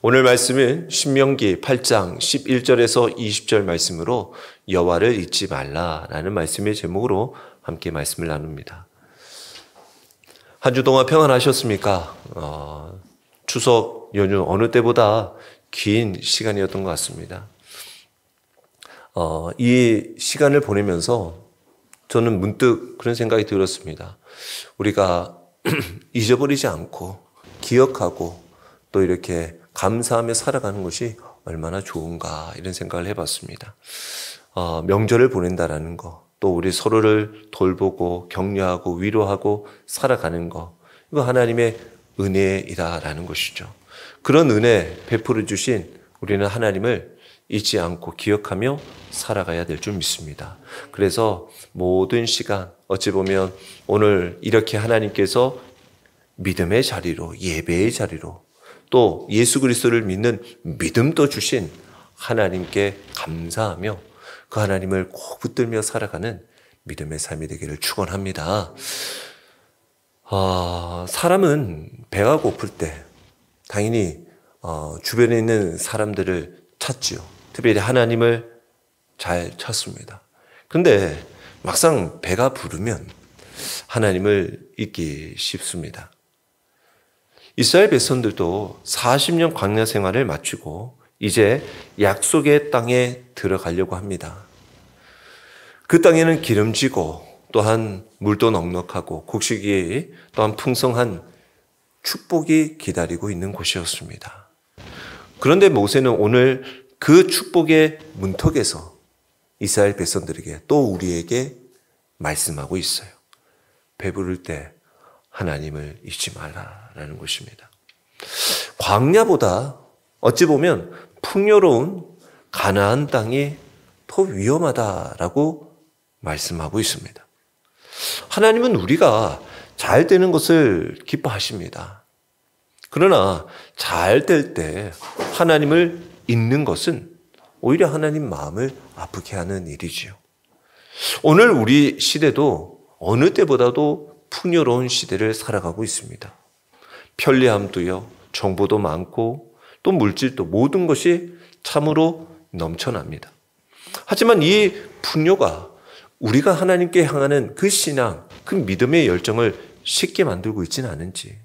오늘 말씀은 신명기 8장 11절에서 20절 말씀으로 여호와를 잊지 말라라는 말씀의 제목으로 함께 말씀을 나눕니다. 한 주 동안 평안하셨습니까? 추석 연휴 어느 때보다 긴 시간이었던 것 같습니다. 이 시간을 보내면서 저는 문득 그런 생각이 들었습니다. 우리가 잊어버리지 않고 기억하고 또 이렇게 감사하며 살아가는 것이 얼마나 좋은가 이런 생각을 해봤습니다. 명절을 보낸다라는 거, 또 우리 서로를 돌보고 격려하고 위로하고 살아가는 거, 이거 하나님의 은혜이다라는 것이죠. 그런 은혜 베풀어 주신 우리는 하나님을 잊지 않고 기억하며 살아가야 될 줄 믿습니다. 그래서 모든 시간, 어찌 보면 오늘 이렇게 하나님께서 믿음의 자리로, 예배의 자리로, 또 예수 그리스도를 믿는 믿음도 주신 하나님께 감사하며 그 하나님을 꼭 붙들며 살아가는 믿음의 삶이 되기를 축원합니다. 사람은 배가 고플 때 당연히 주변에 있는 사람들을 찾지요. 특별히 하나님을 잘 찾습니다. 근데 막상 배가 부르면 하나님을 잊기 쉽습니다. 이스라엘 백성들도 40년 광야 생활을 마치고 이제 약속의 땅에 들어가려고 합니다. 그 땅에는 기름지고 또한 물도 넉넉하고 곡식이 또한 풍성한 축복이 기다리고 있는 곳이었습니다. 그런데 모세는 오늘 그 축복의 문턱에서 이스라엘 백성들에게 또 우리에게 말씀하고 있어요. 배부를 때 하나님을 잊지 말라라는 것입니다. 광야보다 어찌 보면 풍요로운 가나안 땅이 더 위험하다라고 말씀하고 있습니다. 하나님은 우리가 잘 되는 것을 기뻐하십니다. 그러나 잘 될 때 하나님을 잊는 것은 오히려 하나님 마음을 아프게 하는 일이지요. 오늘 우리 시대도 어느 때보다도 풍요로운 시대를 살아가고 있습니다. 편리함도요, 정보도 많고 또 물질도 모든 것이 참으로 넘쳐납니다. 하지만 이 풍요가 우리가 하나님께 향하는 그 신앙, 그 믿음의 열정을 쉽게 만들고 있지는 않은지,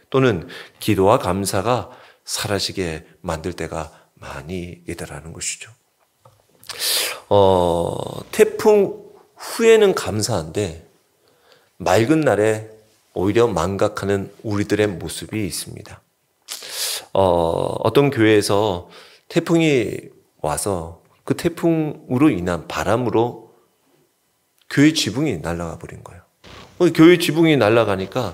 또는 기도와 감사가 사라지게 만들 때가 많이 있다라는 것이죠. 태풍 후에는 감사한데 맑은 날에 오히려 망각하는 우리들의 모습이 있습니다. 어떤 교회에서 태풍이 와서 그 태풍으로 인한 바람으로 교회 지붕이 날아가 버린 거예요. 교회 지붕이 날아가니까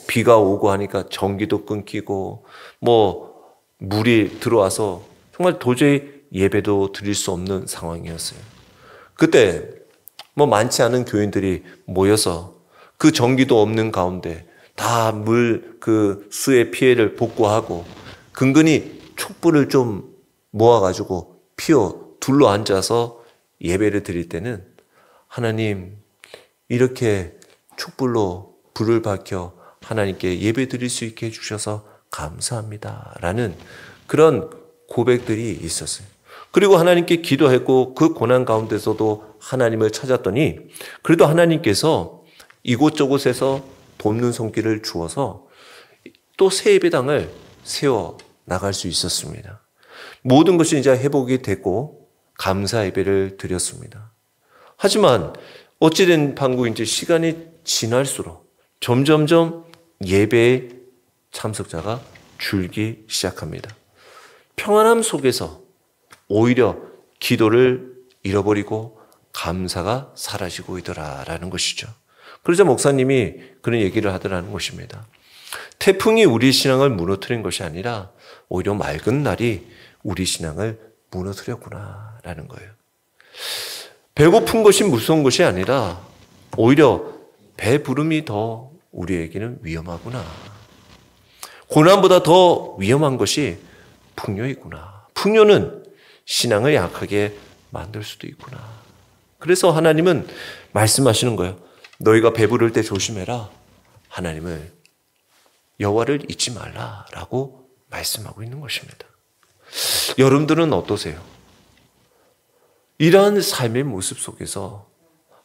비가 오고 하니까 전기도 끊기고 물이 들어와서 정말 도저히 예배도 드릴 수 없는 상황이었어요. 그때 많지 않은 교인들이 모여서 그 전기도 없는 가운데 다 그 수의 피해를 복구하고 근근히 촛불을 좀 모아가지고 피워 둘러 앉아서 예배를 드릴 때는 하나님 이렇게 촛불로 불을 밝혀 하나님께 예배 드릴 수 있게 해주셔서 감사합니다 라는 그런 고백들이 있었어요. 그리고 하나님께 기도했고 그 고난 가운데서도 하나님을 찾았더니 그래도 하나님께서 이곳저곳에서 돕는 손길을 주어서 또 새 예배당을 세워 나갈 수 있었습니다. 모든 것이 이제 회복이 됐고 감사 예배를 드렸습니다. 하지만 어찌된 판국인지 시간이 지날수록 점점점 예배의 참석자가 줄기 시작합니다. 평안함 속에서 오히려 기도를 잃어버리고 감사가 사라지고 있더라라는 것이죠. 그러자 목사님이 그런 얘기를 하더라는 것입니다. 태풍이 우리 신앙을 무너뜨린 것이 아니라 오히려 맑은 날이 우리 신앙을 무너뜨렸구나라는 거예요. 배고픈 것이 무서운 것이 아니라 오히려 배부름이 더 우리에게는 위험하구나. 고난보다 더 위험한 것이 풍요이구나. 풍요는 신앙을 약하게 만들 수도 있구나. 그래서 하나님은 말씀하시는 거예요. 너희가 배부를 때 조심해라. 하나님을 여호와를 잊지 말라라고 말씀하고 있는 것입니다. 여러분들은 어떠세요? 이러한 삶의 모습 속에서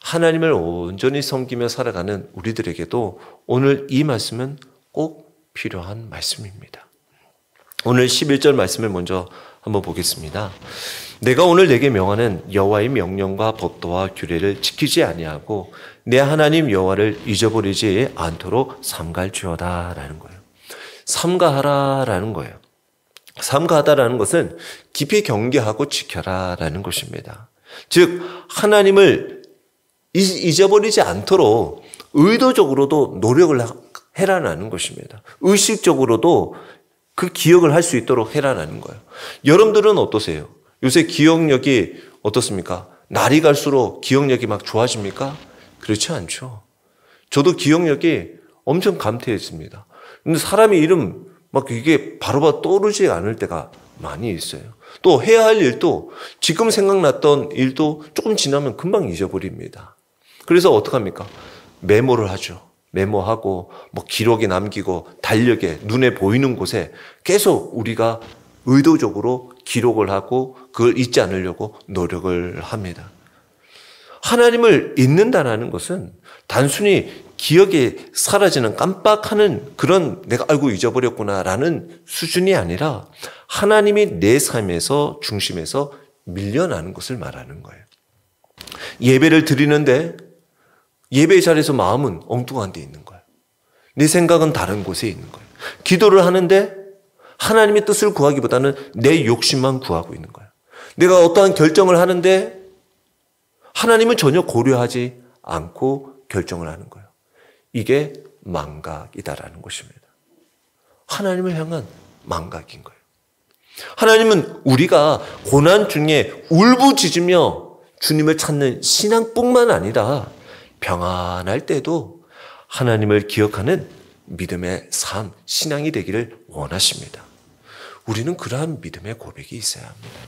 하나님을 온전히 섬기며 살아가는 우리들에게도 오늘 이 말씀은 꼭 필요한 말씀입니다. 오늘 11절 말씀을 먼저 한번 보겠습니다. 내가 오늘 내게 명하는 여호와의 명령과 법도와 규례를 지키지 아니하고 내 하나님 여호와를 잊어버리지 않도록 삼갈지어다 라는 거예요. 삼가하라 라는 거예요. 삼가하다라는 것은 깊이 경계하고 지켜라 라는 것입니다. 즉 하나님을 잊어버리지 않도록 의도적으로도 노력을 해라라는 것입니다. 의식적으로도 그 기억을 할 수 있도록 해라라는 거예요. 여러분들은 어떠세요? 요새 기억력이 어떻습니까? 날이 갈수록 기억력이 막 좋아집니까? 그렇지 않죠. 저도 기억력이 엄청 감퇴했습니다. 근데 사람의 이름 막 이게 바로바로 떠오르지 않을 때가 많이 있어요. 또 해야 할 일도 지금 생각났던 일도 조금 지나면 금방 잊어버립니다. 그래서 어떡합니까? 메모를 하죠. 메모하고 뭐 기록에 남기고 달력에 눈에 보이는 곳에 계속 우리가 의도적으로 기록을 하고 그걸 잊지 않으려고 노력을 합니다. 하나님을 잊는다는 것은 단순히 기억에 사라지는 깜빡하는 그런 내가 알고 잊어버렸구나라는 수준이 아니라 하나님이 내 삶에서 중심에서 밀려나는 것을 말하는 거예요. 예배를 드리는데 예배의 자리에서 마음은 엉뚱한 데 있는 거예요. 내 생각은 다른 곳에 있는 거예요. 기도를 하는데 하나님의 뜻을 구하기보다는 내 욕심만 구하고 있는 거예요. 내가 어떠한 결정을 하는데 하나님은 전혀 고려하지 않고 결정을 하는 거예요. 이게 망각이다라는 것입니다. 하나님을 향한 망각인 거예요. 하나님은 우리가 고난 중에 울부짖으며 주님을 찾는 신앙뿐만 아니라 평안할 때도 하나님을 기억하는 믿음의 삶, 신앙이 되기를 원하십니다. 우리는 그러한 믿음의 고백이 있어야 합니다.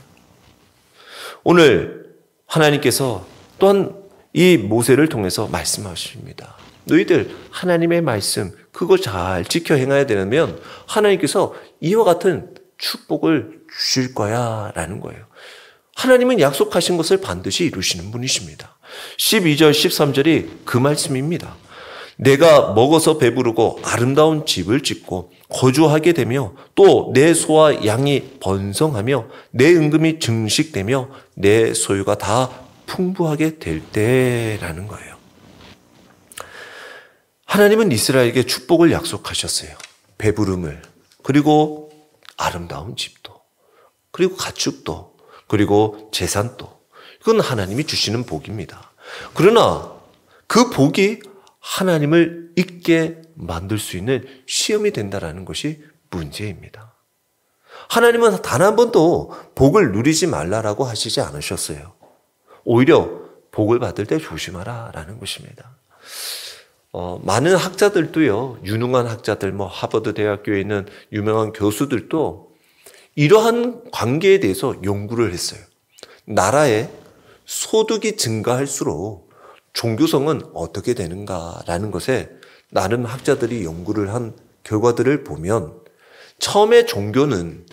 오늘 하나님께서 또한 이 모세를 통해서 말씀하십니다. 너희들 하나님의 말씀 그거 잘 지켜 행해야 되면 하나님께서 이와 같은 축복을 주실 거야 라는 거예요. 하나님은 약속하신 것을 반드시 이루시는 분이십니다. 12절 13절이 그 말씀입니다. 내가 먹어서 배부르고 아름다운 집을 짓고 거주하게 되며 또 내 소와 양이 번성하며 내 은금이 증식되며 내 소유가 다 풍부하게 될 때라는 거예요. 하나님은 이스라엘에게 축복을 약속하셨어요. 배부름을, 그리고 아름다운 집도, 그리고 가축도, 그리고 재산도. 이건 하나님이 주시는 복입니다. 그러나 그 복이 하나님을 잊게 만들 수 있는 시험이 된다는 것이 문제입니다. 하나님은 단 한 번도 복을 누리지 말라라고 하시지 않으셨어요. 오히려 복을 받을 때 조심하라 라는 것입니다. 많은 학자들도요, 유능한 학자들, 하버드 대학교에 있는 유명한 교수들도 이러한 관계에 대해서 연구를 했어요. 나라의 소득이 증가할수록 종교성은 어떻게 되는가라는 것에 나름 학자들이 연구를 한 결과들을 보면 처음에 종교는,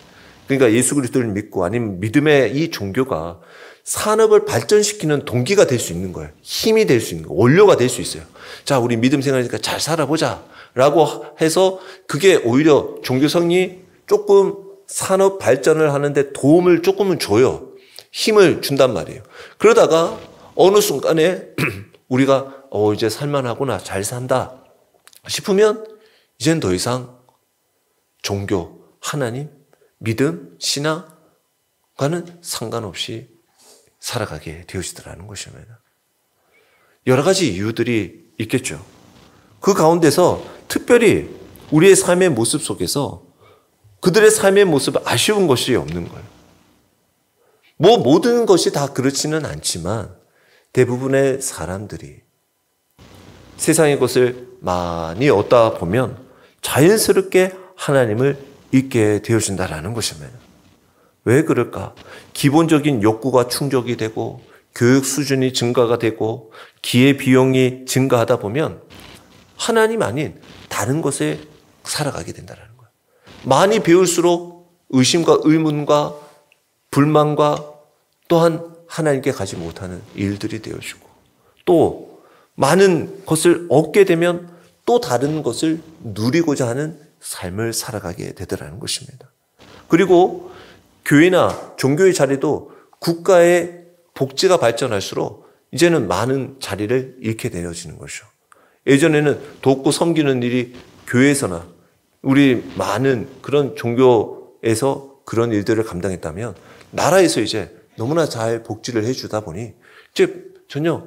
그러니까 예수 그리스도를 믿고 아니면 믿음의 이 종교가 산업을 발전시키는 동기가 될 수 있는 거예요. 힘이 될 수 있는 거예요. 원료가 될 수 있어요. 자, 우리 믿음 생활이니까 잘 살아보자 라고 해서 그게 오히려 종교성이 조금 산업 발전을 하는데 도움을 조금은 줘요. 힘을 준단 말이에요. 그러다가 어느 순간에 우리가 이제 살만하구나, 잘 산다 싶으면 이젠 더 이상 종교, 하나님, 믿음, 신앙과는 상관없이 살아가게 되어지더라는 것입니다. 여러 가지 이유들이 있겠죠. 그 가운데서 특별히 우리의 삶의 모습 속에서 그들의 삶의 모습은 아쉬운 것이 없는 거예요. 모든 것이 다 그렇지는 않지만 대부분의 사람들이 세상의 것을 많이 얻다 보면 자연스럽게 하나님을 잊게 되어진다는 것입니다. 왜 그럴까? 기본적인 욕구가 충족이 되고 교육 수준이 증가가 되고 기회 비용이 증가하다 보면 하나님 아닌 다른 것에 살아가게 된다는 거예요. 많이 배울수록 의심과 의문과 불만과 또한 하나님께 가지 못하는 일들이 되어지고 또 많은 것을 얻게 되면 또 다른 것을 누리고자 하는 삶을 살아가게 되더라는 것입니다. 그리고 교회나 종교의 자리도 국가의 복지가 발전할수록 이제는 많은 자리를 잃게 되어지는 것이죠. 예전에는 돕고 섬기는 일이 교회에서나 우리 많은 그런 종교에서 그런 일들을 감당했다면 나라에서 이제 너무나 잘 복지를 해주다 보니 이제 전혀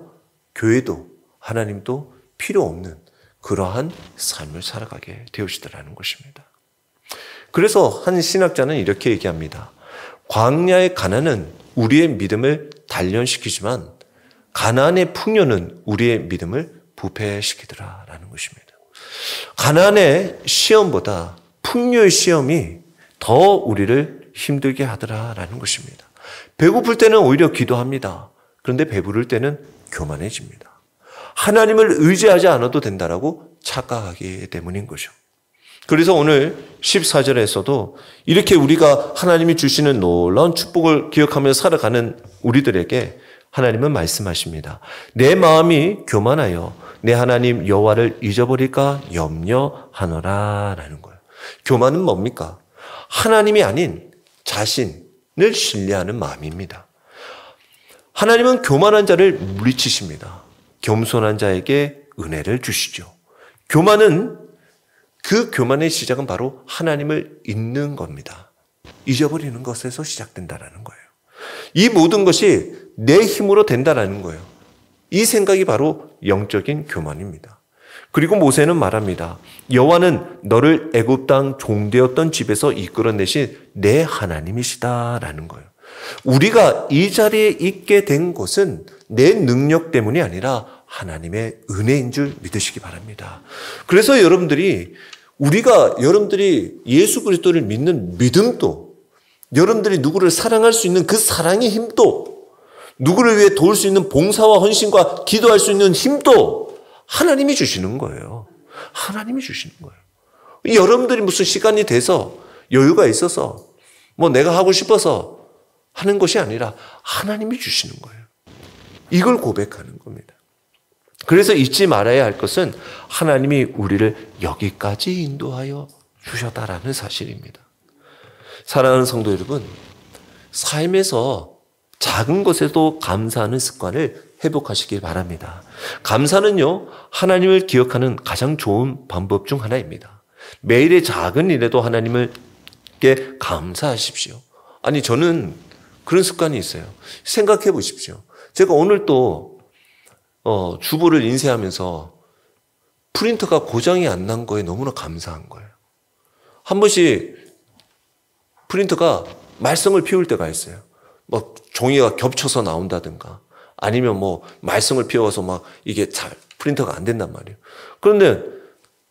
교회도 하나님도 필요 없는 그러한 삶을 살아가게 되어지더라는 것입니다. 그래서 한 신학자는 이렇게 얘기합니다. 광야의 가난은 우리의 믿음을 단련시키지만 가난의 풍요는 우리의 믿음을 부패시키더라라는 것입니다. 가난의 시험보다 풍요의 시험이 더 우리를 힘들게 하더라라는 것입니다. 배고플 때는 오히려 기도합니다. 그런데 배부를 때는 교만해집니다. 하나님을 의지하지 않아도 된다라고 착각하기 때문인 거죠. 그래서 오늘 14절에서도 이렇게 우리가 하나님이 주시는 놀라운 축복을 기억하며 살아가는 우리들에게 하나님은 말씀하십니다. 내 마음이 교만하여 내 하나님 여호와를 잊어버릴까 염려하노라 라는 거예요. 교만은 뭡니까? 하나님이 아닌 자신을 신뢰하는 마음입니다. 하나님은 교만한 자를 물리치십니다. 겸손한 자에게 은혜를 주시죠. 교만은 그 교만의 시작은 바로 하나님을 잊는 겁니다. 잊어버리는 것에서 시작된다는 거예요. 이 모든 것이 내 힘으로 된다는 거예요. 이 생각이 바로 영적인 교만입니다. 그리고 모세는 말합니다. 여호와는 너를 애굽 땅 종되었던 집에서 이끌어내신 내 하나님이시다라는 거예요. 우리가 이 자리에 있게 된 것은 내 능력 때문이 아니라 하나님의 은혜인 줄 믿으시기 바랍니다. 그래서 여러분들이 예수 그리스도를 믿는 믿음도, 여러분들이 누구를 사랑할 수 있는 그 사랑의 힘도, 누구를 위해 도울 수 있는 봉사와 헌신과 기도할 수 있는 힘도 하나님이 주시는 거예요. 하나님이 주시는 거예요. 여러분들이 무슨 시간이 돼서 여유가 있어서 뭐 내가 하고 싶어서 하는 것이 아니라 하나님이 주시는 거예요. 이걸 고백하는 겁니다. 그래서 잊지 말아야 할 것은 하나님이 우리를 여기까지 인도하여 주셨다라는 사실입니다. 사랑하는 성도 여러분, 삶에서 작은 것에도 감사하는 습관을 회복하시길 바랍니다. 감사는요, 하나님을 기억하는 가장 좋은 방법 중 하나입니다. 매일의 작은 일에도 하나님께 감사하십시오. 아니, 저는 그런 습관이 있어요. 생각해 보십시오. 제가 오늘 또 주부를 인쇄하면서 프린터가 고장이 안 난 거에 너무나 감사한 거예요. 한 번씩 프린터가 말썽을 피울 때가 있어요. 뭐 종이가 겹쳐서 나온다든가 아니면 뭐 말썽을 피워서 막 이게 잘 프린터가 안 된단 말이에요. 그런데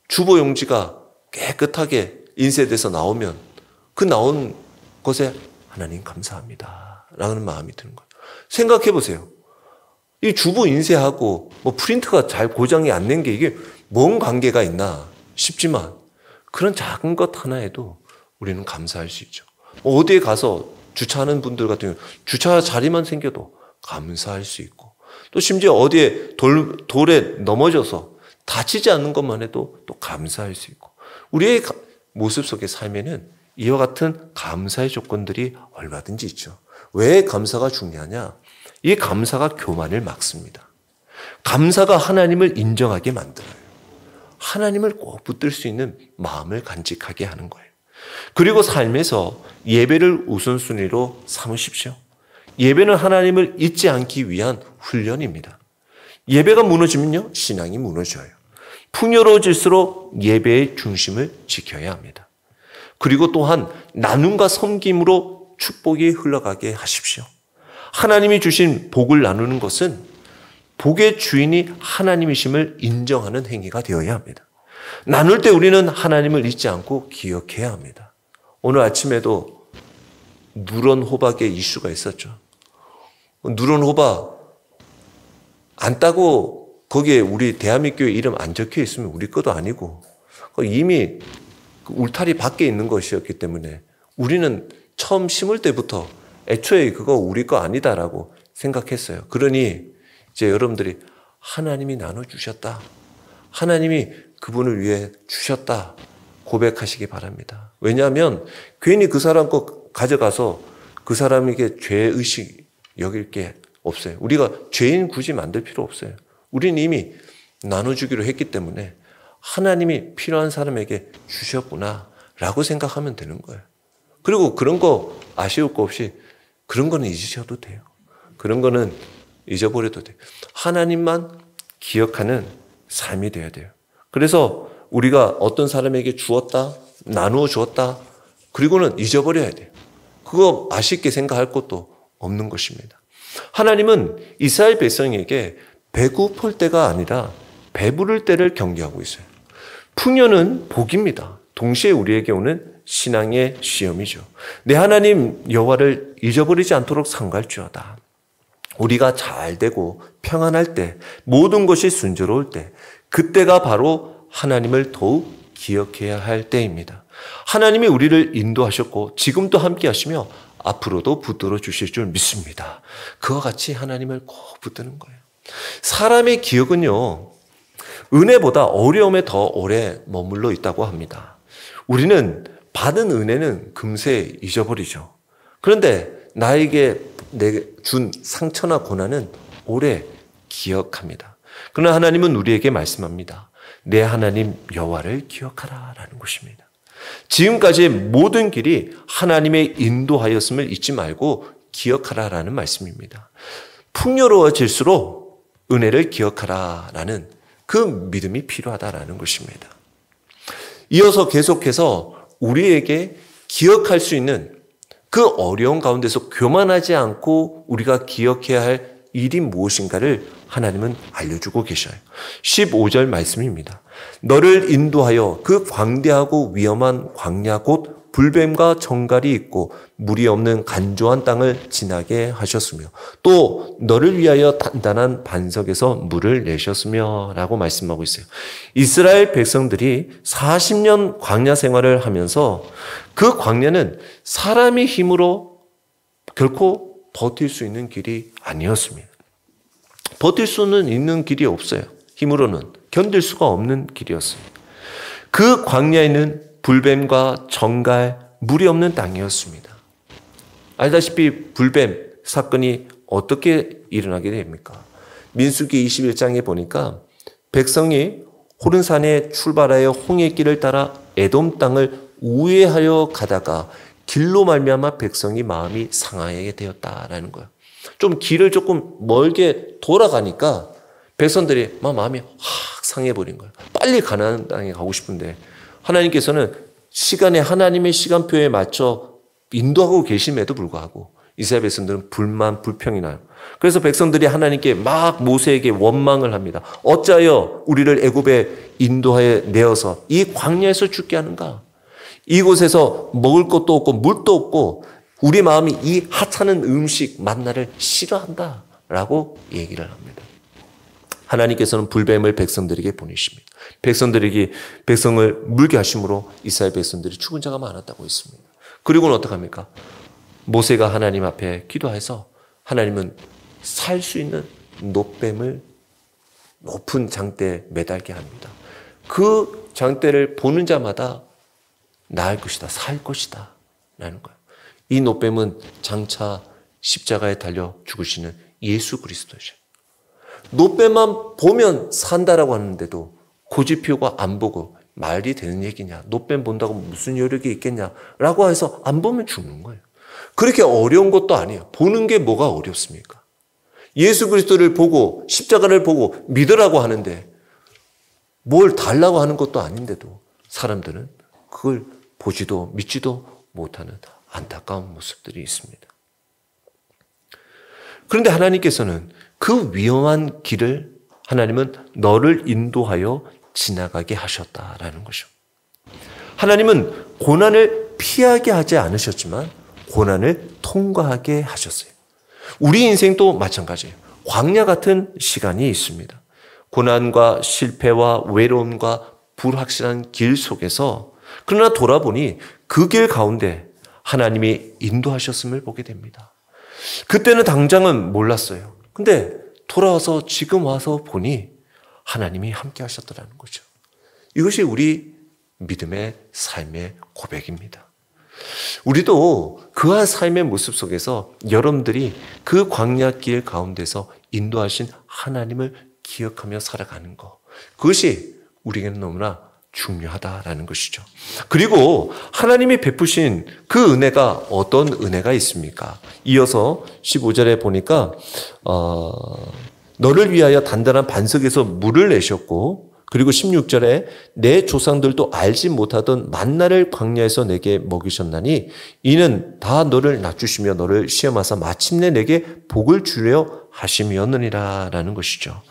주보 용지가 깨끗하게 인쇄돼서 나오면 그 나온 것에 하나님 감사합니다 라는 마음이 드는 거예요. 생각해 보세요. 이 주보 인쇄하고 뭐 프린터가 잘 고장이 안 낸 게 이게 뭔 관계가 있나 싶지만 그런 작은 것 하나에도 우리는 감사할 수 있죠. 어디에 가서 주차하는 분들 같은 경우 주차 자리만 생겨도 감사할 수 있고 또 심지어 어디에 돌에 넘어져서 다치지 않는 것만 해도 또 감사할 수 있고 우리의 모습 속의 삶에는 이와 같은 감사의 조건들이 얼마든지 있죠. 왜 감사가 중요하냐? 이 감사가 교만을 막습니다. 감사가 하나님을 인정하게 만들어요. 하나님을 꼭 붙들 수 있는 마음을 간직하게 하는 거예요. 그리고 삶에서 예배를 우선순위로 삼으십시오. 예배는 하나님을 잊지 않기 위한 훈련입니다. 예배가 무너지면요, 신앙이 무너져요. 풍요로워질수록 예배의 중심을 지켜야 합니다. 그리고 또한 나눔과 섬김으로 축복이 흘러가게 하십시오. 하나님이 주신 복을 나누는 것은 복의 주인이 하나님이심을 인정하는 행위가 되어야 합니다. 나눌 때 우리는 하나님을 잊지 않고 기억해야 합니다. 오늘 아침에도 누런 호박의 이슈가 있었죠. 누런 호박 안 따고 거기에 우리 대한민국교회 이름 안 적혀 있으면 우리 것도 아니고 이미 그 울타리 밖에 있는 것이었기 때문에 우리는 처음 심을 때부터 애초에 그거 우리 거 아니다라고 생각했어요. 그러니 이제 여러분들이 하나님이 나눠주셨다. 하나님이 그분을 위해 주셨다. 고백하시기 바랍니다. 왜냐하면 괜히 그 사람 거 가져가서 그 사람에게 죄의식 여길 게 없어요. 우리가 죄인 굳이 만들 필요 없어요. 우리는 이미 나눠주기로 했기 때문에 하나님이 필요한 사람에게 주셨구나 라고 생각하면 되는 거예요. 그리고 그런 거 아쉬울 거 없이 그런 거는 잊으셔도 돼요. 그런 거는 잊어버려도 돼요. 하나님만 기억하는 삶이 돼야 돼요. 그래서 우리가 어떤 사람에게 주었다, 나누어 주었다, 그리고는 잊어버려야 돼요. 그거 아쉽게 생각할 것도 없는 것입니다. 하나님은 이스라엘 백성에게 배고플 때가 아니라 배부를 때를 경계하고 있어요. 풍요는 복입니다. 동시에 우리에게 오는 신앙의 시험이죠. 내 하나님 여호와를 잊어버리지 않도록 삼갈지어다. 우리가 잘 되고 평안할 때, 모든 것이 순조로울 때, 그때가 바로 하나님을 더욱 기억해야 할 때입니다. 하나님이 우리를 인도하셨고 지금도 함께 하시며 앞으로도 붙들어 주실 줄 믿습니다. 그와 같이 하나님을 꼭 붙드는 거예요. 사람의 기억은요, 은혜보다 어려움에 더 오래 머물러 있다고 합니다. 우리는 받은 은혜는 금세 잊어버리죠. 그런데 나에게 준 상처나 고난은 오래 기억합니다. 그러나 하나님은 우리에게 말씀합니다. 내 하나님 여호와를 기억하라 라는 것입니다. 지금까지의 모든 길이 하나님의 인도하였음을 잊지 말고 기억하라 라는 말씀입니다. 풍요로워질수록 은혜를 기억하라 라는 그 믿음이 필요하다라는 것입니다. 이어서 계속해서 우리에게 기억할 수 있는 그 어려운 가운데서 교만하지 않고 우리가 기억해야 할 일이 무엇인가를 하나님은 알려주고 계셔요. 15절 말씀입니다. 너를 인도하여 그 광대하고 위험한 광야 곧 불뱀과 정갈이 있고 물이 없는 간조한 땅을 지나게 하셨으며 또 너를 위하여 단단한 반석에서 물을 내셨으며 라고 말씀하고 있어요. 이스라엘 백성들이 40년 광야 생활을 하면서 그 광야는 사람의 힘으로 결코 버틸 수 있는 길이 아니었습니다. 버틸 수는 있는 길이 없어요. 힘으로는 견딜 수가 없는 길이었습니다. 그 광야에는 불뱀과 정갈, 물이 없는 땅이었습니다. 알다시피 불뱀 사건이 어떻게 일어나게 됩니까? 민수기 21장에 보니까 백성이 호른산에 출발하여 홍해길을 따라 에돔 땅을 우회하여 가다가 길로 말미암아 백성이 마음이 상하게 되었다라는 거예요. 좀 길을 조금 멀게 돌아가니까 백성들이 마음이 확 상해버린 거예요. 빨리 가나안 땅에 가고 싶은데 하나님께서는 시간에 하나님의 시간표에 맞춰 인도하고 계심에도 불구하고 이스라엘 백성들은 불만, 불평이 나요. 그래서 백성들이 하나님께 막 모세에게 원망을 합니다. 어찌하여 우리를 애굽에 인도하여 내어서 이 광야에서 죽게 하는가? 이곳에서 먹을 것도 없고 물도 없고 우리 마음이 이 하찮은 음식 만나를 싫어한다 라고 얘기를 합니다. 하나님께서는 불뱀을 백성들에게 보내십니다. 백성을 물게 하심으로 이스라엘 백성들이 죽은 자가 많았다고 했습니다. 그리고는 어떡합니까? 모세가 하나님 앞에 기도해서 하나님은 살 수 있는 놋뱀을 높은 장대에 매달게 합니다. 그 장대를 보는 자마다 나을 것이다, 살 것이다 라는 거예요. 이 놋뱀은 장차 십자가에 달려 죽으시는 예수 그리스도죠. 놋뱀만 보면 산다라고 하는데도 고집표가 안 보고 말이 되는 얘기냐, 놋뱀 본다고 무슨 여력이 있겠냐라고 해서 안 보면 죽는 거예요. 그렇게 어려운 것도 아니에요. 보는 게 뭐가 어렵습니까? 예수 그리스도를 보고 십자가를 보고 믿으라고 하는데 뭘 달라고 하는 것도 아닌데도 사람들은 그걸 보지도 믿지도 못하는 안타까운 모습들이 있습니다. 그런데 하나님께서는 그 위험한 길을 하나님은 너를 인도하여 지나가게 하셨다라는 것이죠. 하나님은 고난을 피하게 하지 않으셨지만 고난을 통과하게 하셨어요. 우리 인생도 마찬가지예요. 광야 같은 시간이 있습니다. 고난과 실패와 외로움과 불확실한 길 속에서 그러나 돌아보니 그 길 가운데 하나님이 인도하셨음을 보게 됩니다. 그때는 당장은 몰랐어요. 근데 돌아와서 지금 와서 보니 하나님이 함께 하셨더라는 거죠. 이것이 우리 믿음의 삶의 고백입니다. 우리도 그와 삶의 모습 속에서 여러분들이 그 광야길 가운데서 인도하신 하나님을 기억하며 살아가는 것, 그것이 우리에게는 너무나 중요하다라는 것이죠. 그리고 하나님이 베푸신 그 은혜가 어떤 은혜가 있습니까? 이어서 15절에 보니까 너를 위하여 단단한 반석에서 물을 내셨고, 그리고 16절에 내 조상들도 알지 못하던 만나를 광야에서 내게 먹이셨나니 이는 다 너를 낮추시며 너를 시험하사 마침내 내게 복을 주려 하심이었느니라 라는 것이죠.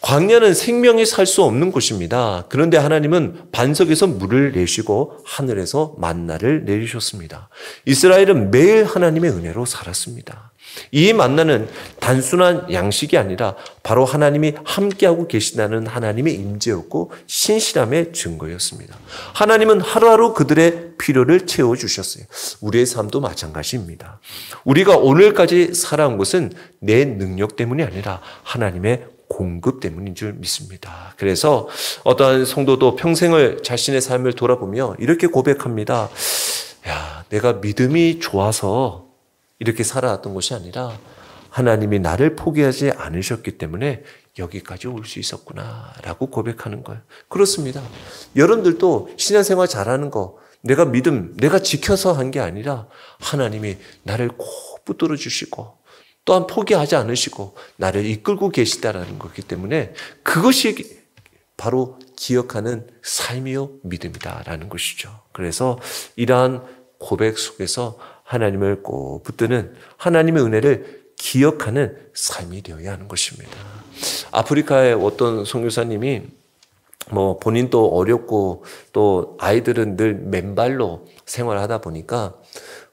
광야는 생명이 살 수 없는 곳입니다. 그런데 하나님은 반석에서 물을 내시고 하늘에서 만나를 내리셨습니다. 이스라엘은 매일 하나님의 은혜로 살았습니다. 이 만나는 단순한 양식이 아니라 바로 하나님이 함께하고 계시다는 하나님의 임재였고 신실함의 증거였습니다. 하나님은 하루하루 그들의 필요를 채워주셨어요. 우리의 삶도 마찬가지입니다. 우리가 오늘까지 살아온 것은 내 능력 때문이 아니라 하나님의 공급 때문인 줄 믿습니다. 그래서 어떠한 성도도 평생을 자신의 삶을 돌아보며 이렇게 고백합니다. 야, 내가 믿음이 좋아서 이렇게 살아왔던 것이 아니라 하나님이 나를 포기하지 않으셨기 때문에 여기까지 올 수 있었구나 라고 고백하는 거예요. 그렇습니다. 여러분들도 신앙생활 잘하는 거, 내가 믿음, 내가 지켜서 한 게 아니라 하나님이 나를 꼭 붙들어 주시고 또한 포기하지 않으시고 나를 이끌고 계시다라는 거기 때문에 그것이 바로 기억하는 삶이요 믿음이다라는 것이죠. 그래서 이러한 고백 속에서 하나님을 꼭 붙드는 하나님의 은혜를 기억하는 삶이 되어야 하는 것입니다. 아프리카의 어떤 선교사님이 본인도 어렵고 또 아이들은 늘 맨발로 생활하다 보니까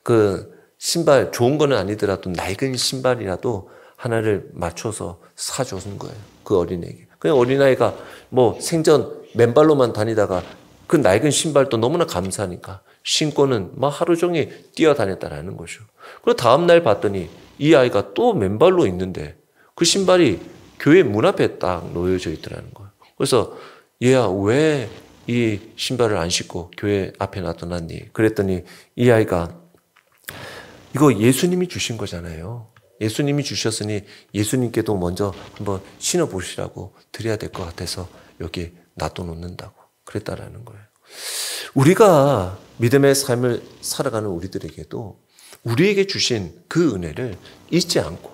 그 신발 좋은 거는 아니더라도 낡은 신발이라도 하나를 맞춰서 사줬는 거예요. 그 어린애에게. 그냥 어린아이가 생전 맨발로만 다니다가 그 낡은 신발도 너무나 감사하니까 신고는 하루 종일 뛰어다녔다라는 거죠. 그리고 다음날 봤더니 이 아이가 또 맨발로 있는데 그 신발이 교회 문 앞에 딱 놓여져 있더라는 거예요. 그래서 얘야 왜 이 신발을 안 신고 교회 앞에 놔둬놨니? 그랬더니 이 아이가 이거 예수님이 주신 거잖아요. 예수님이 주셨으니 예수님께도 먼저 한번 신어보시라고 드려야 될 것 같아서 여기 놔둬놓는다고 그랬다라는 거예요. 우리가 믿음의 삶을 살아가는 우리들에게도 우리에게 주신 그 은혜를 잊지 않고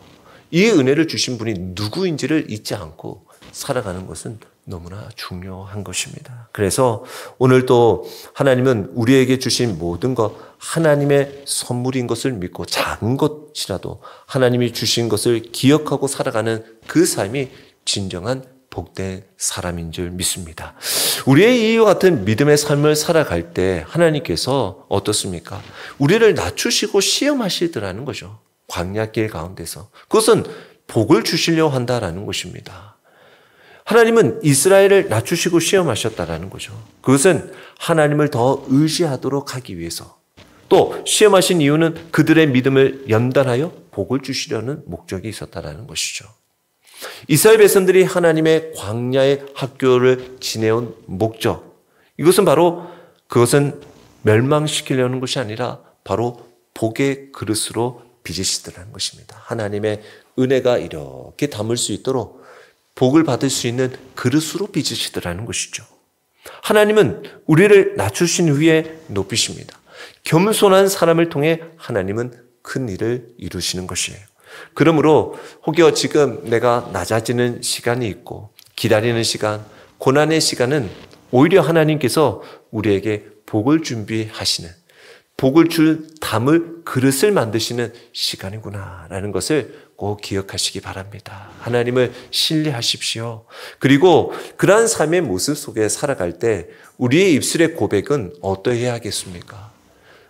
이 은혜를 주신 분이 누구인지를 잊지 않고 살아가는 것은 너무나 중요한 것입니다. 그래서 오늘도 하나님은 우리에게 주신 모든 것 하나님의 선물인 것을 믿고 작은 것이라도 하나님이 주신 것을 기억하고 살아가는 그 삶이 진정한 복된 사람인 줄 믿습니다. 우리의 이와 같은 믿음의 삶을 살아갈 때 하나님께서 어떻습니까? 우리를 낮추시고 시험하시더라는 거죠. 광야길 가운데서. 그것은 복을 주시려고 한다라는 것입니다. 하나님은 이스라엘을 낮추시고 시험하셨다라는 거죠. 그것은 하나님을 더 의지하도록 하기 위해서 또 시험하신 이유는 그들의 믿음을 연단하여 복을 주시려는 목적이 있었다라는 것이죠. 이스라엘 백성들이 하나님의 광야의 학교를 지내온 목적, 이것은 바로 그것은 멸망시키려는 것이 아니라 바로 복의 그릇으로 빚으시더라는 것입니다. 하나님의 은혜가 이렇게 담을 수 있도록 복을 받을 수 있는 그릇으로 빚으시더라는 것이죠. 하나님은 우리를 낮추신 후에 높이십니다. 겸손한 사람을 통해 하나님은 큰 일을 이루시는 것이에요. 그러므로 혹여 지금 내가 낮아지는 시간이 있고 기다리는 시간, 고난의 시간은 오히려 하나님께서 우리에게 복을 준비하시는, 복을 담을 그릇을 만드시는 시간이구나라는 것을 꼭 기억하시기 바랍니다. 하나님을 신뢰하십시오. 그리고 그러한 삶의 모습 속에 살아갈 때 우리의 입술의 고백은 어떠해야 하겠습니까?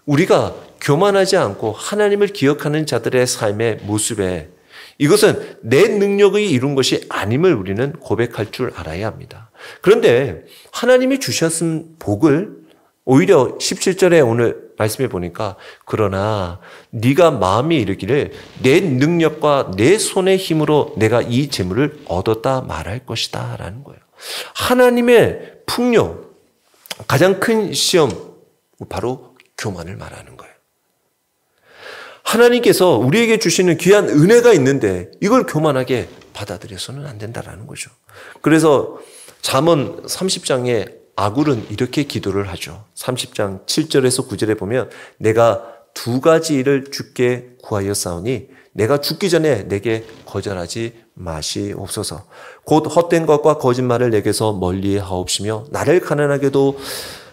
우리가 교만하지 않고 하나님을 기억하는 자들의 삶의 모습에 이것은 내 능력이 이룬 것이 아님을 우리는 고백할 줄 알아야 합니다. 그런데 하나님이 주셨은 복을 오히려 17절에 오늘 말씀해 보니까 그러나 네가 마음이 이르기를 내 능력과 내 손의 힘으로 내가 이 재물을 얻었다 말할 것이다 라는 거예요. 하나님의 풍요, 가장 큰 시험, 바로 교만을 말하는 거예요. 하나님께서 우리에게 주시는 귀한 은혜가 있는데 이걸 교만하게 받아들여서는 안 된다라는 거죠. 그래서 잠언 30장에 아굴은 이렇게 기도를 하죠. 30장 7절에서 9절에 보면 내가 두 가지 일을 주께 구하였사오니 내가 죽기 전에 내게 거절하지 마시옵소서. 곧 헛된 것과 거짓말을 내게서 멀리 하옵시며 나를 가난하게도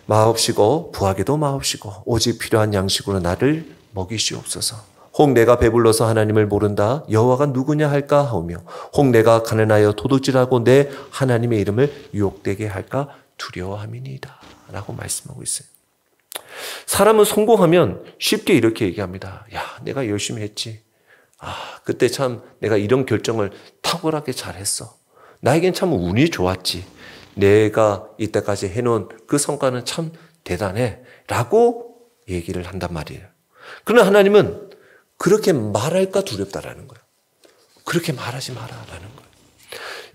마옵시고 부하게도 마옵시고 오직 필요한 양식으로 나를 먹이시옵소서. 혹 내가 배불러서 하나님을 모른다 여호와가 누구냐 할까 하오며 혹 내가 가난하여 도둑질하고 내 하나님의 이름을 유혹되게 할까 두려워함이니이다 라고 말씀하고 있어요. 사람은 성공하면 쉽게 이렇게 얘기합니다. 야, 내가 열심히 했지. 그때 참 내가 이런 결정을 탁월하게 잘했어. 나에겐 참 운이 좋았지. 내가 이때까지 해놓은 그 성과는 참 대단해 라고 얘기를 한단 말이에요. 그러나 하나님은 그렇게 말할까 두렵다라는 거예요. 그렇게 말하지 마라라는 거예요.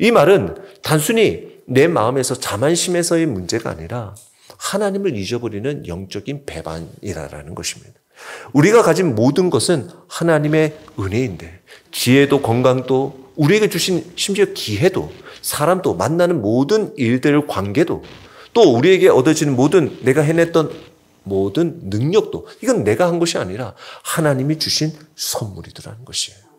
이 말은 단순히 내 마음에서 자만심에서의 문제가 아니라 하나님을 잊어버리는 영적인 배반이라는 것입니다. 우리가 가진 모든 것은 하나님의 은혜인데 지혜도 건강도 우리에게 주신 심지어 기회도 사람도 만나는 모든 일들 관계도 또 우리에게 얻어지는 모든 내가 해냈던 모든 능력도 이건 내가 한 것이 아니라 하나님이 주신 선물이더라는 것이에요.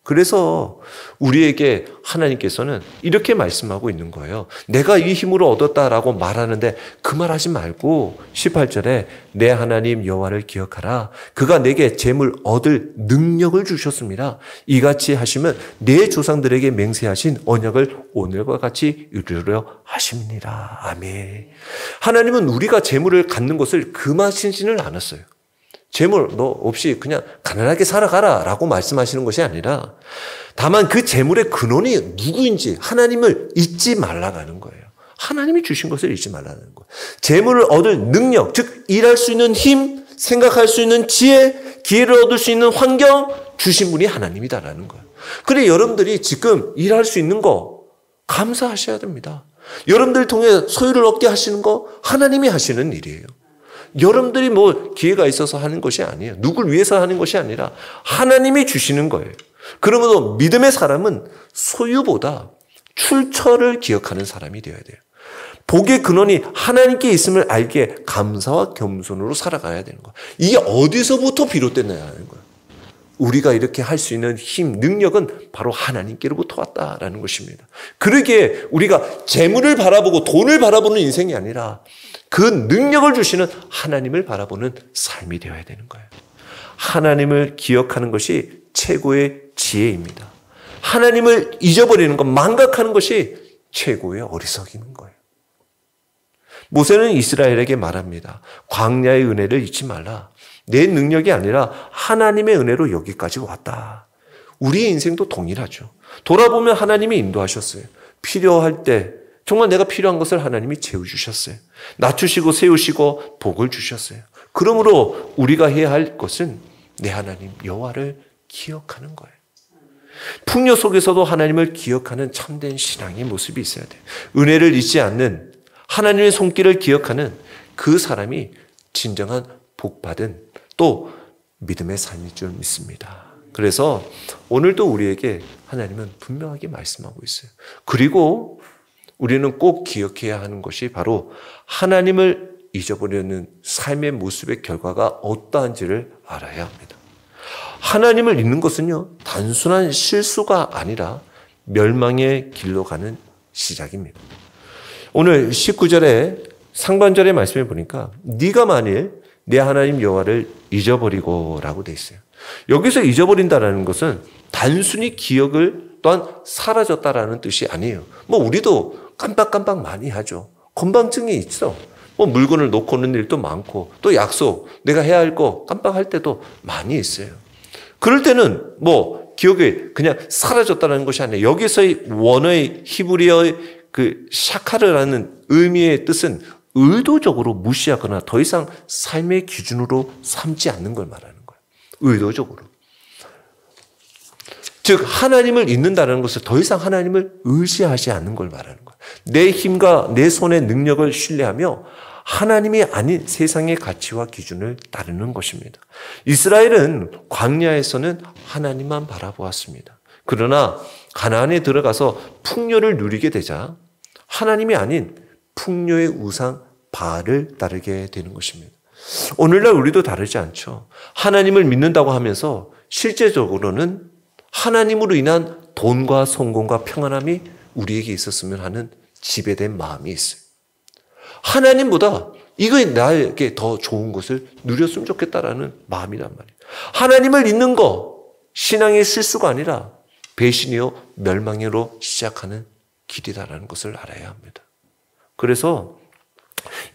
그래서 우리에게 하나님께서는 이렇게 말씀하고 있는 거예요. 내가 이 힘으로 얻었다라고 말하는데 그 말하지 말고 18절에 내 하나님 여호와를 기억하라. 그가 내게 재물 얻을 능력을 주셨습니다. 이같이 하시면 내 조상들에게 맹세하신 언약을 오늘과 같이 이루려 하십니다. 아멘. 하나님은 우리가 재물을 갖는 것을 금하시지는 않았어요. 재물 너 없이 그냥 가난하게 살아가라 라고 말씀하시는 것이 아니라 다만 그 재물의 근원이 누구인지 하나님을 잊지 말라는 거예요. 하나님이 주신 것을 잊지 말라는 거예요. 재물을 얻을 능력, 즉 일할 수 있는 힘, 생각할 수 있는 지혜, 기회를 얻을 수 있는 환경 주신 분이 하나님이다라는 거예요. 그래 여러분들이 지금 일할 수 있는 거 감사하셔야 됩니다. 여러분들 통해 소유를 얻게 하시는 거 하나님이 하시는 일이에요. 여러분들이 뭐 기회가 있어서 하는 것이 아니에요. 누굴 위해서 하는 것이 아니라 하나님이 주시는 거예요. 그러므로 믿음의 사람은 소유보다 출처를 기억하는 사람이 되어야 돼요. 복의 근원이 하나님께 있음을 알기에 감사와 겸손으로 살아가야 되는 거예요. 이게 어디서부터 비롯됐느냐 하는 거예요. 우리가 이렇게 할 수 있는 힘, 능력은 바로 하나님께로부터 왔다라는 것입니다. 그러기에 우리가 재물을 바라보고 돈을 바라보는 인생이 아니라 그 능력을 주시는 하나님을 바라보는 삶이 되어야 되는 거예요. 하나님을 기억하는 것이 최고의 지혜입니다. 하나님을 잊어버리는 것, 망각하는 것이 최고의 어리석인 거예요. 모세는 이스라엘에게 말합니다. 광야의 은혜를 잊지 말라. 내 능력이 아니라 하나님의 은혜로 여기까지 왔다. 우리의 인생도 동일하죠. 돌아보면 하나님이 인도하셨어요. 필요할 때 정말 내가 필요한 것을 하나님이 채워주셨어요. 낮추시고 세우시고 복을 주셨어요. 그러므로 우리가 해야 할 것은 내 하나님 여호와를 기억하는 거예요. 풍요 속에서도 하나님을 기억하는 참된 신앙의 모습이 있어야 돼요. 은혜를 잊지 않는 하나님의 손길을 기억하는 그 사람이 진정한 복받은 또 믿음의 삶일 줄 믿습니다. 그래서 오늘도 우리에게 하나님은 분명하게 말씀하고 있어요. 그리고 우리는 꼭 기억해야 하는 것이 바로 하나님을 잊어버리는 삶의 모습의 결과가 어떠한지를 알아야 합니다. 하나님을 잊는 것은요, 단순한 실수가 아니라 멸망의 길로 가는 시작입니다. 오늘 19절에 상반절의 말씀을 보니까 네가 만일 내 하나님 여호와를 잊어버리고 라고 돼 있어요. 여기서 잊어버린다는 것은 단순히 기억을 또한 사라졌다라는 뜻이 아니에요. 뭐 우리도 깜빡깜빡 많이 하죠. 건방증이 있어. 뭐 물건을 놓고 오는 일도 많고 또 약속 내가 해야 할 거 깜빡할 때도 많이 있어요. 그럴 때는 뭐 기억이 그냥 사라졌다는 것이 아니에요. 여기서의 원어의 히브리어의 그 샤카르라는 의미의 뜻은 의도적으로 무시하거나 더 이상 삶의 기준으로 삼지 않는 걸 말하는 거예요. 의도적으로. 즉 하나님을 잊는다는 것은 더 이상 하나님을 의지하지 않는 걸 말하는 거예요. 내 힘과 내 손의 능력을 신뢰하며 하나님이 아닌 세상의 가치와 기준을 따르는 것입니다. 이스라엘은 광야에서는 하나님만 바라보았습니다. 그러나 가나안에 들어가서 풍요를 누리게 되자 하나님이 아닌 풍요의 우상 바알을 따르게 되는 것입니다. 오늘날 우리도 다르지 않죠. 하나님을 믿는다고 하면서 실제적으로는 하나님으로 인한 돈과 성공과 평안함이 우리에게 있었으면 하는 지배된 마음이 있어요. 하나님보다 이거 나에게 더 좋은 것을 누렸으면 좋겠다라는 마음이란 말이에요. 하나님을 잊는 거 신앙의 실수가 아니라 배신이요 멸망으로 시작하는 길이다라는 것을 알아야 합니다. 그래서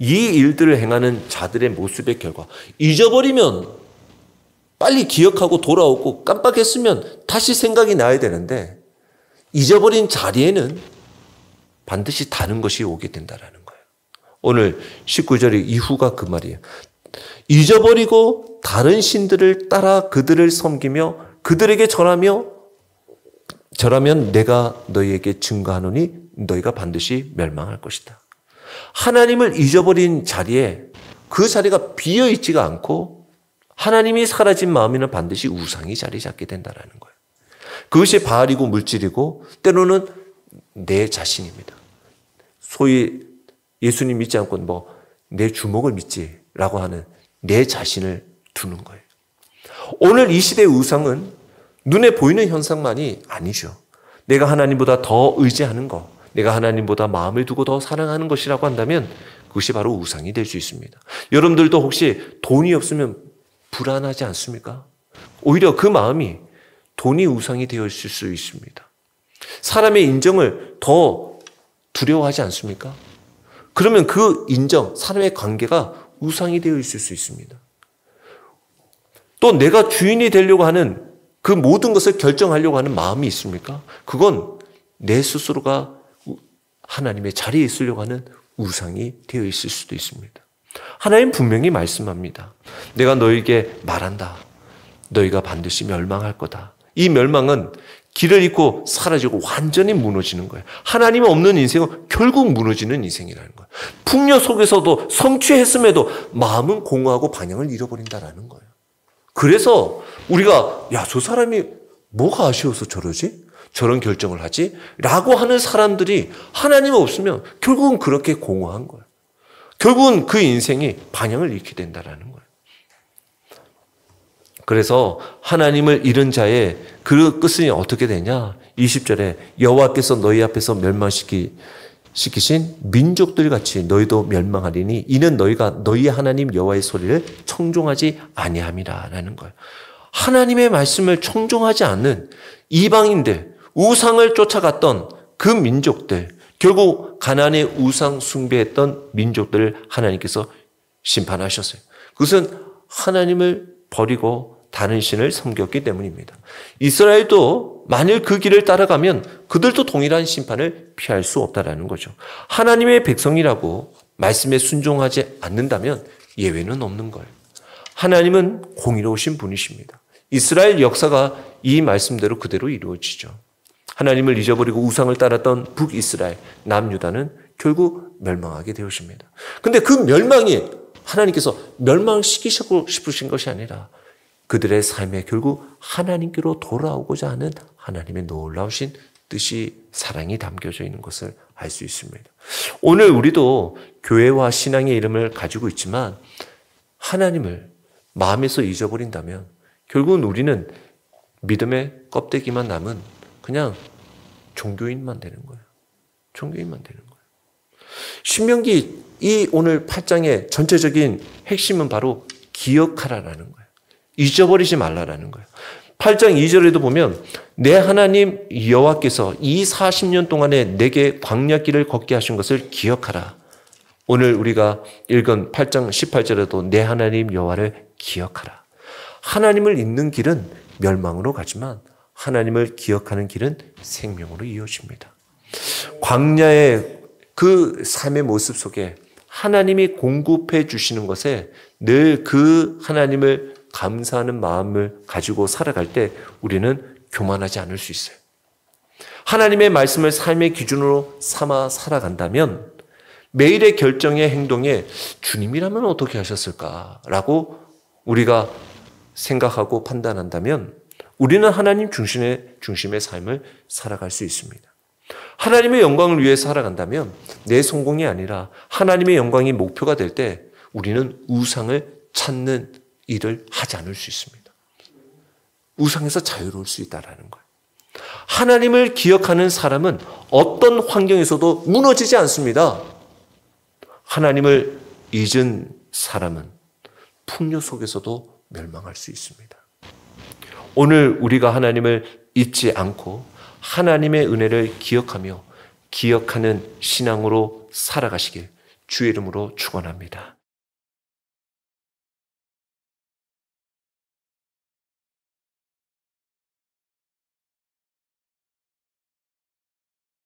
이 일들을 행하는 자들의 모습의 결과 잊어버리면 빨리 기억하고 돌아오고 깜빡했으면 다시 생각이 나야 되는데 잊어버린 자리에는 반드시 다른 것이 오게 된다라는 거예요. 오늘 19절 이후가 그 말이에요. 잊어버리고 다른 신들을 따라 그들을 섬기며 그들에게 절하면 내가 너희에게 증거하노니 너희가 반드시 멸망할 것이다. 하나님을 잊어버린 자리에 그 자리가 비어있지가 않고 하나님이 사라진 마음에는 반드시 우상이 자리 잡게 된다는 거예요. 그것이 바알이고 물질이고 때로는 내 자신입니다. 소위 예수님 믿지 않고 내 주먹을 믿지라고 하는 내 자신을 두는 거예요. 오늘 이 시대의 우상은 눈에 보이는 현상만이 아니죠. 내가 하나님보다 더 의지하는 것, 내가 하나님보다 마음을 두고 더 사랑하는 것이라고 한다면 그것이 바로 우상이 될 수 있습니다. 여러분들도 혹시 돈이 없으면 불안하지 않습니까? 오히려 그 마음이 돈이 우상이 되어 있을 수 있습니다. 사람의 인정을 더 두려워하지 않습니까? 그러면 그 인정, 사람의 관계가 우상이 되어 있을 수 있습니다. 또 내가 주인이 되려고 하는 그 모든 것을 결정하려고 하는 마음이 있습니까? 그건 내 스스로가 하나님의 자리에 있으려고 하는 우상이 되어 있을 수도 있습니다. 하나님 분명히 말씀합니다. 내가 너에게 말한다. 너희가 반드시 멸망할 거다. 이 멸망은 길을 잃고 사라지고 완전히 무너지는 거예요. 하나님 없는 인생은 결국 무너지는 인생이라는 거예요. 풍요 속에서도 성취했음에도 마음은 공허하고 방향을 잃어버린다라는 거예요. 그래서 우리가 저 사람이 뭐가 아쉬워서 저러지? 저런 결정을 하지? 라고 하는 사람들이 하나님 없으면 결국은 그렇게 공허한 거예요. 결국은 그 인생이 방향을 잃게 된다라는 거예요. 그래서 하나님을 잃은 자의 그 끝은 어떻게 되냐? 20절에 여호와께서 너희 앞에서 멸망시키신 민족들 같이 너희도 멸망하리니 이는 너희가 너희 하나님 여호와의 소리를 청종하지 아니함이라라는 거예요. 하나님의 말씀을 청종하지 않는 이방인들, 우상을 쫓아갔던 그 민족들, 결국 가나안의 우상 숭배했던 민족들을 하나님께서 심판하셨어요. 그것은 하나님을 버리고 다른 신을 섬겼기 때문입니다. 이스라엘도 만일 그 길을 따라가면 그들도 동일한 심판을 피할 수 없다라는 거죠. 하나님의 백성이라고 말씀에 순종하지 않는다면 예외는 없는 거예요. 하나님은 공의로우신 분이십니다. 이스라엘 역사가 이 말씀대로 그대로 이루어지죠. 하나님을 잊어버리고 우상을 따랐던 북이스라엘, 남유다는 결국 멸망하게 되었습니다. 근데 그 멸망이 하나님께서 멸망시키시고 싶으신 것이 아니라 그들의 삶에 결국 하나님께로 돌아오고자 하는 하나님의 놀라우신 뜻이 사랑이 담겨져 있는 것을 알 수 있습니다. 오늘 우리도 교회와 신앙의 이름을 가지고 있지만 하나님을 마음에서 잊어버린다면 결국은 우리는 믿음의 껍데기만 남은 그냥 종교인만 되는 거예요. 종교인만 되는 거예요. 신명기 이 오늘 8장의 전체적인 핵심은 바로 기억하라라는 거예요. 잊어버리지 말라라는 거예요. 8장 2절에도 보면 내 하나님 여호와께서 이 40년 동안에 내게 광야길을 걷게 하신 것을 기억하라. 오늘 우리가 읽은 8장 18절에도 내 하나님 여호와를 기억하라. 하나님을 잊는 길은 멸망으로 가지만 하나님을 기억하는 길은 생명으로 이어집니다. 광야의 그 삶의 모습 속에 하나님이 공급해 주시는 것에 늘 그 하나님을 감사하는 마음을 가지고 살아갈 때 우리는 교만하지 않을 수 있어요. 하나님의 말씀을 삶의 기준으로 삼아 살아간다면 매일의 결정의 행동에 주님이라면 어떻게 하셨을까라고 우리가 생각하고 판단한다면 우리는 하나님 중심의 삶을 살아갈 수 있습니다. 하나님의 영광을 위해 살아간다면 내 성공이 아니라 하나님의 영광이 목표가 될 때 우리는 우상을 찾는 일을 하지 않을 수 있습니다. 우상에서 자유로울 수 있다는 거예요. 하나님을 기억하는 사람은 어떤 환경에서도 무너지지 않습니다. 하나님을 잊은 사람은 풍요 속에서도 멸망할 수 있습니다. 오늘 우리가 하나님을 잊지 않고 하나님의 은혜를 기억하며 기억하는 신앙으로 살아가시길 주의 이름으로 축원합니다.